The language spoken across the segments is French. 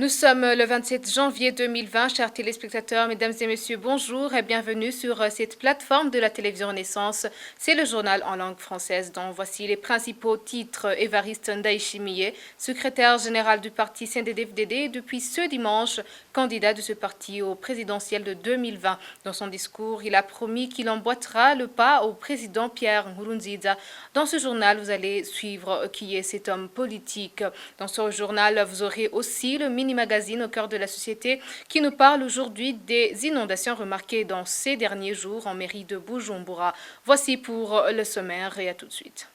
Nous sommes le 27 janvier 2020, chers téléspectateurs, mesdames et messieurs, bonjour et bienvenue sur cette plateforme de la télévision Renaissance. C'est le journal en langue française dont voici les principaux titres. Évariste Ndayishimiye, secrétaire général du parti CNDD-FDD, depuis ce dimanche, candidat de ce parti au présidentiel de 2020. Dans son discours, il a promis qu'il emboîtera le pas au président Pierre Nkurunziza. Dans ce journal, vous allez suivre qui est cet homme politique. Dans ce journal, vous aurez aussi le mini-magazine au cœur de la société qui nous parle aujourd'hui des inondations remarquées dans ces derniers jours en mairie de Bujumbura. Voici pour le sommaire et à tout de suite.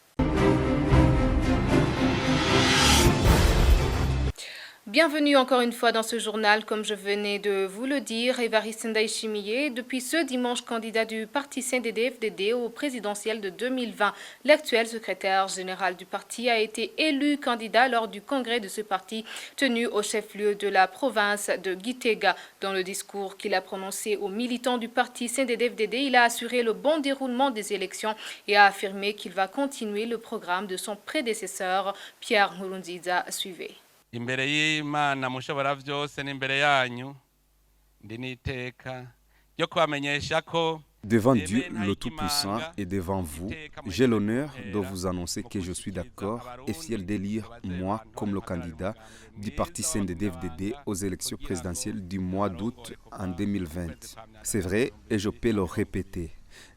Bienvenue encore une fois dans ce journal, comme je venais de vous le dire, Évariste Ndayishimiye, depuis ce dimanche candidat du parti CNDD-FDD au présidentiel de 2020. L'actuel secrétaire général du parti a été élu candidat lors du congrès de ce parti tenu au chef-lieu de la province de Gitega. Dans le discours qu'il a prononcé aux militants du parti CNDD-FDD, il a assuré le bon déroulement des élections et a affirmé qu'il va continuer le programme de son prédécesseur, Pierre Nkurunziza. Suivez. Imbere y'Imana mushobora vyose n'imbere yanyu ndi n'iteka ryo kubamenyesha ko Devant Dieu, le Tout-Puissant, et devant vous, j'ai l'honneur de vous annoncer que je suis d'accord et fier d'élire moi comme le candidat du parti CNDD-FDD aux élections présidentielles du mois d'août en 2020. C'est vrai et je peux le répéter.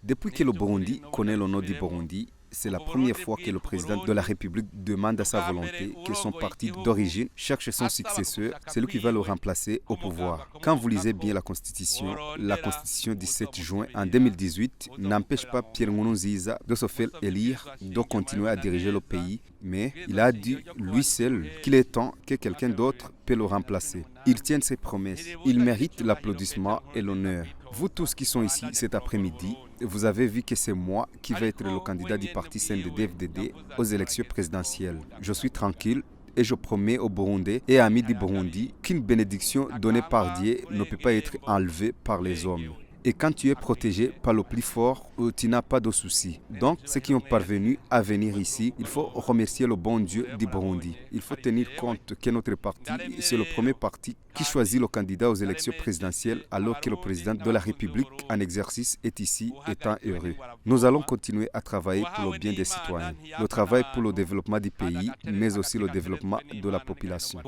Depuis que le Burundi connaît le nom du Burundi, c'est la première fois que le président de la République demande à sa volonté que son parti d'origine cherche son successeur, celui qui va le remplacer au pouvoir. Quand vous lisez bien la Constitution du 7 juin en 2018 n'empêche pas Pierre Nkurunziza de se faire élire, de continuer à diriger le pays, mais il a dit lui seul qu'il est temps que quelqu'un d'autre peut le remplacer. Il tient ses promesses. Il mérite l'applaudissement et l'honneur. Vous tous qui sont ici cet après-midi, vous avez vu que c'est moi qui vais être le candidat du parti CNDD-FDD aux élections présidentielles. Je suis tranquille et je promets aux Burundais et amis du Burundi qu'une bénédiction donnée par Dieu ne peut pas être enlevée par les hommes. Et quand tu es protégé par le plus fort, tu n'as pas de soucis. Donc, ceux qui ont parvenu à venir ici, il faut remercier le bon Dieu du Burundi. Il faut tenir compte que notre parti, c'est le premier parti qui choisit le candidat aux élections présidentielles alors que le président de la République en exercice est ici étant heureux. Nous allons continuer à travailler pour le bien des citoyens. Le travail pour le développement du pays, mais aussi le développement de la population.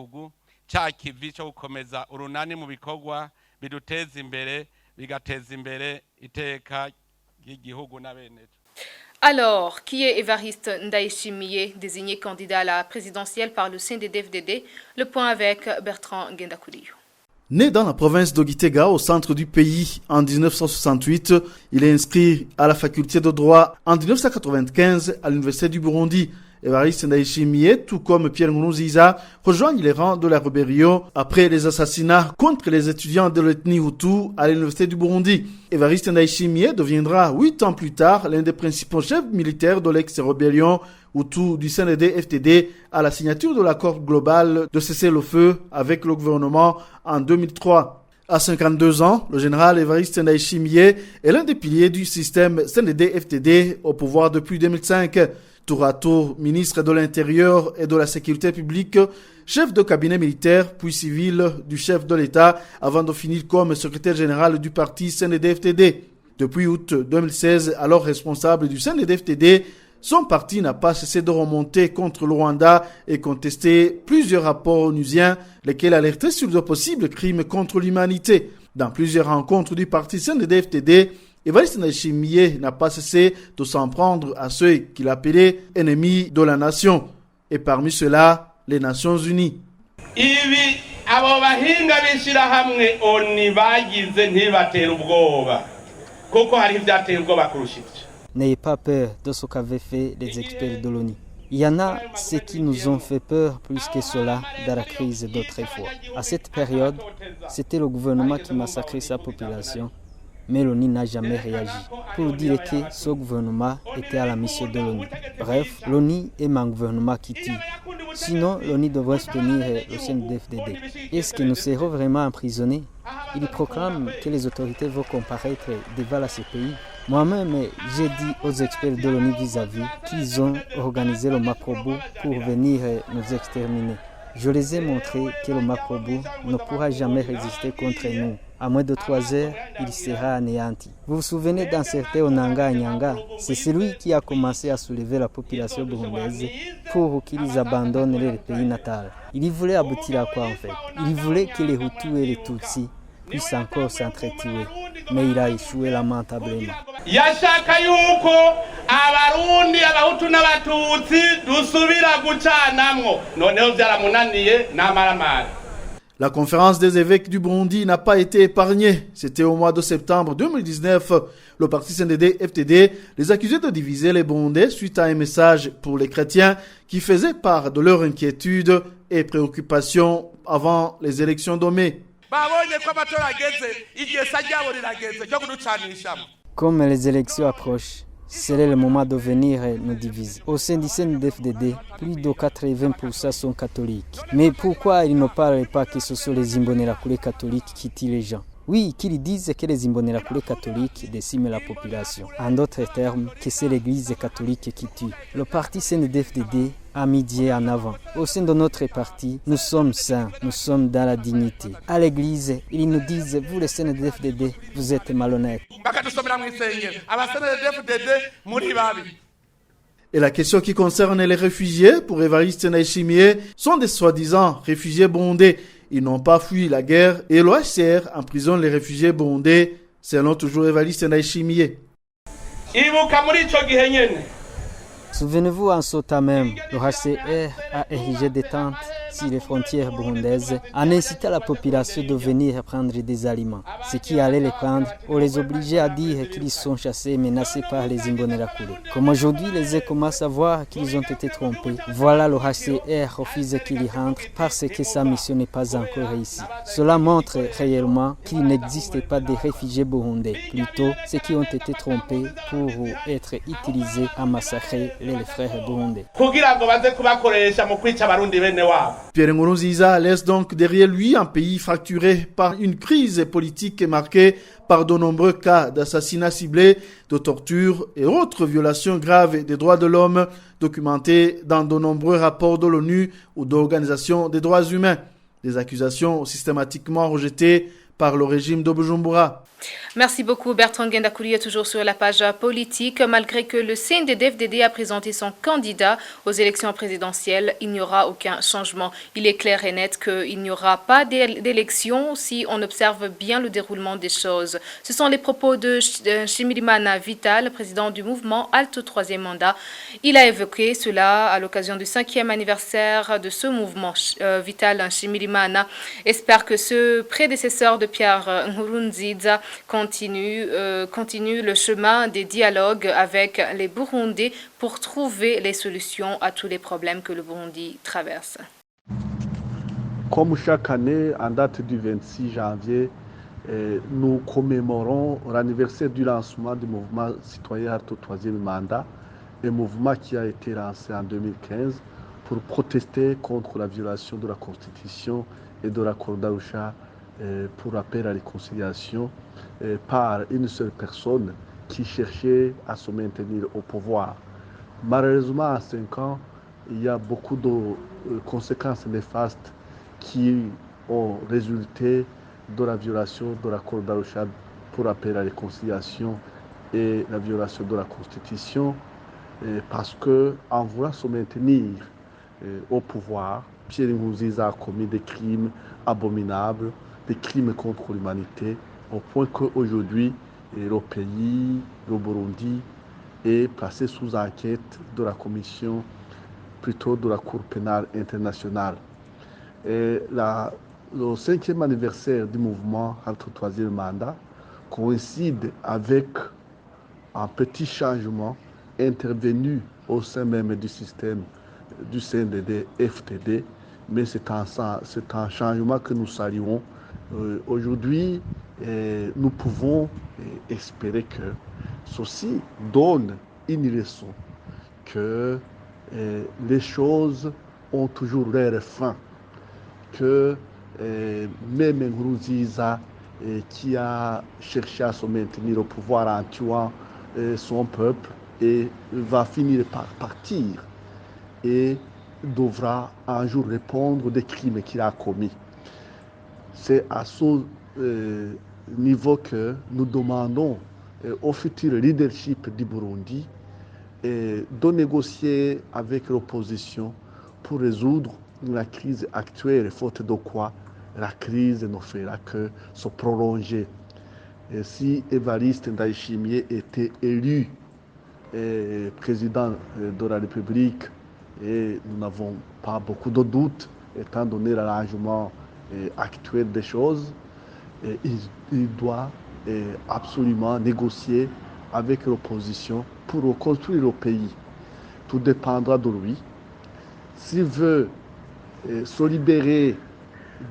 Alors, qui est Évariste Ndayishimiye, désigné candidat à la présidentielle par le CNDD-FDD? Le point avec Bertrand Ngendakuriyo. Né dans la province de Gitega, au centre du pays, en 1968, il est inscrit à la faculté de droit en 1995 à l'université du Burundi. Évariste Ndayishimiye, tout comme Pierre Nkurunziza, rejoignent les rangs de la rébellion après les assassinats contre les étudiants de l'ethnie Hutu à l'université du Burundi. Évariste Ndayishimiye deviendra 8 ans plus tard l'un des principaux chefs militaires de l'ex-rébellion Hutu du CNDD-FDD à la signature de l'accord global de cessez-le-feu avec le gouvernement en 2003. À 52 ans, le général Évariste Ndayishimiye est l'un des piliers du système CNDD-FDD au pouvoir depuis 2005. Tour à tour, ministre de l'Intérieur et de la Sécurité publique, chef de cabinet militaire puis civil du chef de l'État avant de finir comme secrétaire général du parti CNDD-FDD. Depuis août 2016, alors responsable du CNDD-FDD, son parti n'a pas cessé de remonter contre le Rwanda et contester plusieurs rapports onusiens, lesquels alertaient sur de possibles crimes contre l'humanité. Dans plusieurs rencontres du parti CNDD-FDD, Évariste Ndayishimiye n'a pas cessé de s'en prendre à ceux qu'il appelait ennemis de la nation, et parmi ceux-là, les Nations Unies. Ibi abo bahinga b'ishirahamwe oni bagize ntibatera ubwoba kuko hari ivyateye ubwoba kurusha ivyo. N'ayez pas peur de ce qu'avaient fait les experts de l'ONU. Il y en a ceux qui nous ont fait peur plus que cela dans la crise d'autrefois. À cette période, c'était le gouvernement qui massacrait sa population. Mais l'ONU n'a jamais réagi pour dire que ce gouvernement était à la mission de l'ONU. Bref, l'ONU est un gouvernement qui tue. Sinon, l'ONU devrait soutenir le CNDD-FDD. Est-ce que nous serons vraiment emprisonnés? Il proclame que les autorités vont comparaître devant la CPI. Moi-même, j'ai dit aux experts de l'ONU vis-à-vis qu'ils ont organisé le Macrobo pour venir nous exterminer. Je les ai montré que le Macrobo ne pourra jamais résister contre nous. À moins de 3 heures, il sera anéanti. Vous vous souvenez d'un certain Onanga Nyanga? C'est celui qui a commencé à soulever la population burundaise pour qu'ils abandonnent leur pays natal. Il voulait aboutir à quoi en fait? Il voulait que les Hutus et les Tutsis puissent encore s'entretuer. Mais il a échoué lamentablement. Yashaka yuko abarundi abahutu n'abatutsi dusubira gucanamwo noneho byaramunaniye n'amaramara. La conférence des évêques du Burundi n'a pas été épargnée. C'était au mois de septembre 2019. Le parti CNDD-FDD les accusait de diviser les Burundais suite à un message pour les chrétiens qui faisait part de leurs inquiétudes et préoccupations avant les élections de mai. Comme les élections approchent, c'est le moment de venir nous diviser. Au sein du CNDD-FDD, plus de 80% sont catholiques. Mais pourquoi ils ne parlent pas que ce sont les Imbonerakure catholiques qui tuent les gens? Oui, qu'ils disent que les Imbonerakure catholiques déciment la population. En d'autres termes, que c'est l'église catholique qui tue. Le parti CNDD-FDD a mis Dieu en avant. Au sein de notre parti, nous sommes saints, nous sommes dans la dignité. À l'église, ils nous disent, vous les CNDD-FDD, vous êtes malhonnêtes. Et la question qui concerne les réfugiés, pour Évariste Ndayishimiye, sont des soi-disant réfugiés burundais. Ils n'ont pas fui la guerre et l'OHCR emprisonne les réfugiés burundais, selon toujours Évariste Ndayishimiye. Souvenez-vous, en ce temps même, le HCR a érigé des tentes sur les frontières burundaises en incitant la population de venir prendre des aliments. Ceux qui allaient les prendre, on les obligeait à dire qu'ils sont chassés et menacés par les Imbonerakure. Comme aujourd'hui, les uns commencent à voir qu'ils ont été trompés. Voilà, le HCR refuse qu'ils rentrent parce que sa mission n'est pas encore réussie. Cela montre réellement qu'il n'existe pas de réfugiés burundais. Plutôt, ceux qui ont été trompés pour être utilisés à massacrer les frères burundais. Pierre Nkurunziza laisse donc derrière lui un pays fracturé par une crise politique marquée par de nombreux cas d'assassinats ciblés, de torture et autres violations graves des droits de l'homme documentés dans de nombreux rapports de l'ONU ou d'organisations des droits humains. Des accusations systématiquement rejetées par le régime de Bujumbura. Merci beaucoup Bertrand Ngendakuri, toujours sur la page politique. Malgré que le CNDD-FDD a présenté son candidat aux élections présidentielles, il n'y aura aucun changement. Il est clair et net qu'il n'y aura pas d'élection si on observe bien le déroulement des choses. Ce sont les propos de Nshimirimana Vital, président du mouvement Halte 3e mandat. Il a évoqué cela à l'occasion du 5e anniversaire de ce mouvement. Vital Nshimirimana espère que ce prédécesseur de Pierre Nkurunziza continue le chemin des dialogues avec les Burundais pour trouver les solutions à tous les problèmes que le Burundi traverse. Comme chaque année, en date du 26 janvier, nous commémorons l'anniversaire du lancement du mouvement citoyen Halte 3e mandat, un mouvement qui a été lancé en 2015 pour protester contre la violation de la Constitution et de l'accord d'Arusha pour appel à la réconciliation par une seule personne qui cherchait à se maintenir au pouvoir. Malheureusement, en 5 ans, il y a beaucoup de conséquences néfastes qui ont résulté de la violation de l'accord d'Arusha pour appel à la réconciliation et la violation de la Constitution, parce qu'en voulant se maintenir au pouvoir, Pierre Nkurunziza a commis des crimes abominables, des crimes contre l'humanité, au point qu'aujourd'hui, le pays, le Burundi, est placé sous enquête de la commission, plutôt de la Cour pénale internationale. Et le 5e anniversaire du mouvement Halte 3e mandat coïncide avec un petit changement intervenu au sein même du système du CNDD-FDD, mais c'est un changement que nous saluons. Aujourd'hui, nous pouvons espérer que ceci donne une leçon, que les choses ont toujours leur fin, que même Nkurunziza, qui a cherché à se maintenir au pouvoir en tuant son peuple, et va finir par partir. Et devra un jour répondre des crimes qu'il a commis. C'est à ce niveau que nous demandons au futur leadership du Burundi de négocier avec l'opposition pour résoudre la crise actuelle, faute de quoi la crise ne fera que se prolonger. Et si Évariste Ndayishimiye était élu président de la République, et nous n'avons pas beaucoup de doutes, étant donné l'arrangement actuel des choses, il doit absolument négocier avec l'opposition pour reconstruire le pays. Tout dépendra de lui. S'il veut se libérer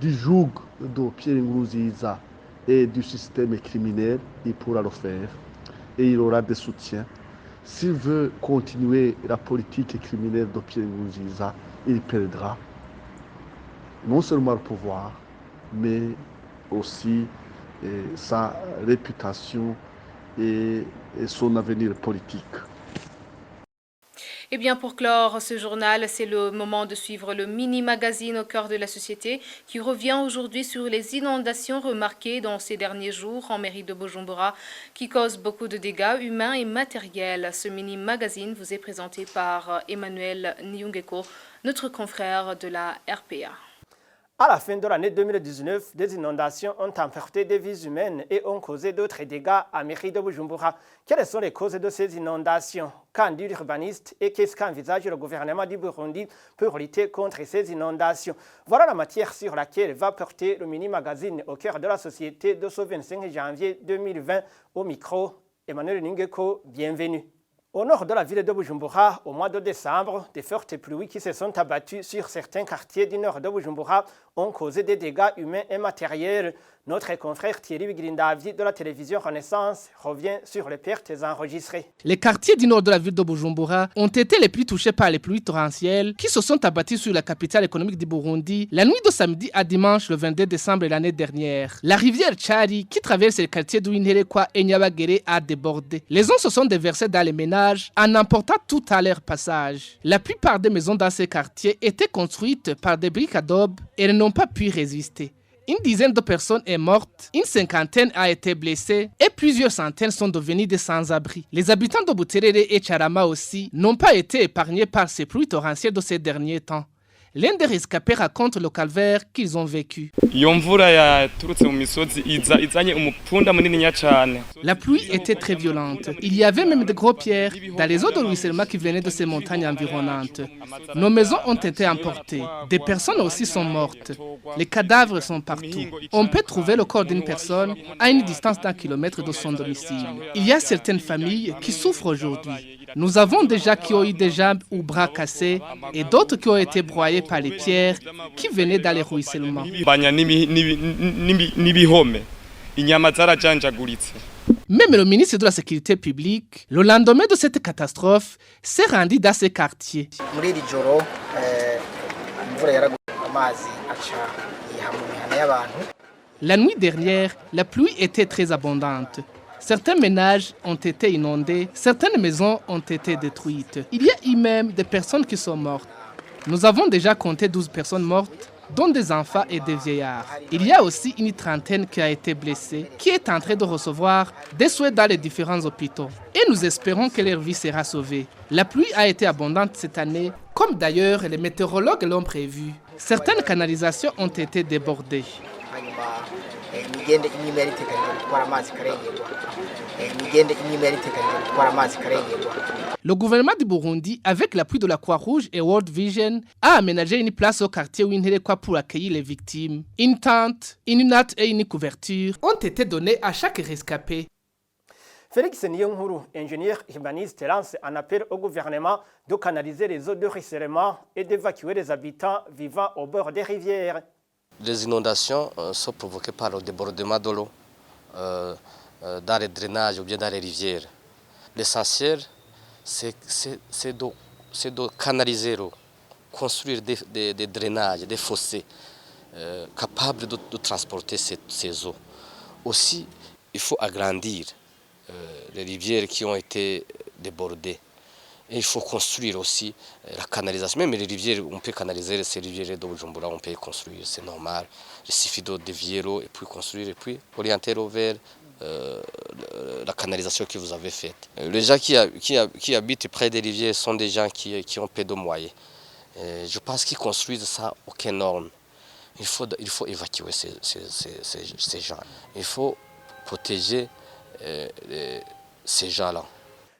du joug de Pierre Nkurunziza et du système criminel, il pourra le faire et il aura des soutiens. S'il veut continuer la politique criminelle de Pierre Nkurunziza, il perdra non seulement le pouvoir, mais aussi sa réputation et son avenir politique. Eh bien, pour clore ce journal, c'est le moment de suivre le mini-magazine au cœur de la société qui revient aujourd'hui sur les inondations remarquées dans ces derniers jours en mairie de Bujumbura qui causent beaucoup de dégâts humains et matériels. Ce mini-magazine vous est présenté par Emmanuel Nyungeko, notre confrère de la RPA. À la fin de l'année 2019, des inondations ont emporté des vies humaines et ont causé d'autres dégâts à mairie de Bujumbura. Quelles sont les causes de ces inondations? Qu'en dit l'urbaniste et qu'est-ce qu'envisage le gouvernement du Burundi pour lutter contre ces inondations? Voilà la matière sur laquelle va porter le mini-magazine au cœur de la société de ce 25 janvier 2020. Au micro, Emmanuel Ningeko, bienvenue. Au nord de la ville de Bujumbura, au mois de décembre, des fortes pluies qui se sont abattues sur certains quartiers du nord de Bujumbura ont causé des dégâts humains et matériels. Notre confrère Thierry Bigrindavi de la télévision Renaissance revient sur les pertes enregistrées. Les quartiers du nord de la ville de Bujumbura ont été les plus touchés par les pluies torrentielles qui se sont abattues sur la capitale économique du Burundi la nuit de samedi à dimanche le 22 décembre de l'année dernière. La rivière Tchari qui traverse les quartiers d'Ouinherekwa et Nyabagere a débordé. Les eaux se sont déversées dans les ménages en emportant tout à leur passage. La plupart des maisons dans ces quartiers étaient construites par des briques adobe et elles n'ont pas pu résister. Une dizaine de personnes est morte, une cinquantaine a été blessée et plusieurs centaines sont devenues des sans-abri. Les habitants de Buterere et Charama aussi n'ont pas été épargnés par ces pluies torrentielles de ces derniers temps. L'un des rescapés raconte le calvaire qu'ils ont vécu. La pluie était très violente. Il y avait même de gros pierres dans les eaux de ruissellement qui venaient de ces montagnes environnantes. Nos maisons ont été emportées. Des personnes aussi sont mortes. Les cadavres sont partout. On peut trouver le corps d'une personne à une distance d'1 kilomètre de son domicile. Il y a certaines familles qui souffrent aujourd'hui. Nous avons déjà qui ont eu des jambes ou bras cassés et d'autres qui ont été broyés par les pierres qui venaient dans les ruissellements. Même le ministre de la Sécurité publique, le lendemain de cette catastrophe, s'est rendu dans ces quartiers. La nuit dernière, la pluie était très abondante. Certains ménages ont été inondés, certaines maisons ont été détruites. Il y a eu même des personnes qui sont mortes. Nous avons déjà compté 12 personnes mortes, dont des enfants et des vieillards. Il y a aussi une trentaine qui a été blessée, qui est en train de recevoir des soins dans les différents hôpitaux. Et nous espérons que leur vie sera sauvée. La pluie a été abondante cette année, comme d'ailleurs les météorologues l'ont prévu. Certaines canalisations ont été débordées. Le gouvernement du Burundi, avec l'appui de la Croix-Rouge et World Vision, a aménagé une place au quartier Ouinherekwa pour accueillir les victimes. Une tente, une natte et une couverture ont été données à chaque rescapé. Félix Niyonkuru, ingénieur urbaniste, lance un appel au gouvernement de canaliser les eaux de ruissellement et d'évacuer les habitants vivant au bord des rivières. Les inondations sont provoquées par le débordement de l'eau dans les drainages ou bien dans les rivières. L'essentiel, c'est de canaliser l'eau, construire des drainages, des fossés capables de transporter ces eaux. Aussi, il faut agrandir les rivières qui ont été débordées. Et il faut construire aussi la canalisation. Même les rivières, on peut canaliser ces rivières de Bujumbura, on peut construire, c'est normal. Il suffit de dévier l'eau et puis construire et puis orienter l'eau vers la canalisation que vous avez faite. Les gens qui habitent près des rivières sont des gens qui ont peu de moyens. Je pense qu'ils construisent ça aucune norme. Il faut évacuer ces gens. Il faut protéger ces gens-là.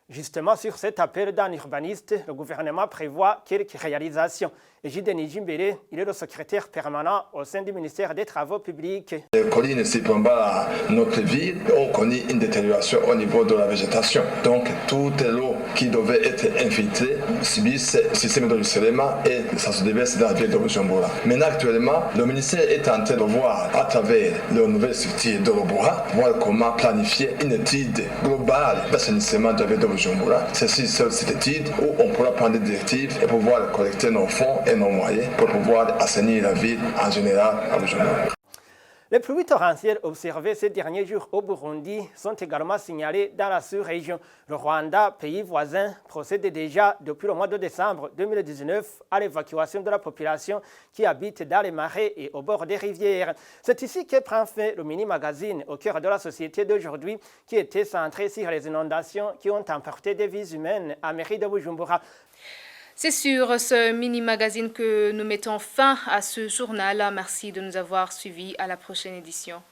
Justement, sur cet appel d'un urbaniste, le gouvernement prévoit quelques réalisations. Gide Nijimbere, il est le secrétaire permanent au sein du ministère des Travaux publics. Les collines Sipamba, notre ville, ont connu une détérioration au niveau de la végétation. Donc, toute l'eau qui devait être infiltrée subissent le système de ruissellement et ça se déverse dans la ville de Bujumbura. Maintenant, actuellement, le ministère est en train de voir à travers les nouvelles structures de l'Obura, voir comment planifier une étude globale d'assainissement de la ville de Bujumbura. C'est sur cette étude où on pourra prendre des directives et pouvoir collecter nos fonds et nos moyens pour pouvoir assainir la ville en général à Bujumbura. Les pluies torrentielles observées ces derniers jours au Burundi sont également signalées dans la sous-région. Le Rwanda, pays voisin, procède déjà depuis le mois de décembre 2019 à l'évacuation de la population qui habite dans les marais et au bord des rivières. C'est ici que prend fin le mini-magazine au cœur de la société d'aujourd'hui qui était centré sur les inondations qui ont emporté des vies humaines à mairie de Bujumbura. C'est sur ce mini-magazine que nous mettons fin à ce journal. Merci de nous avoir suivis. À la prochaine édition.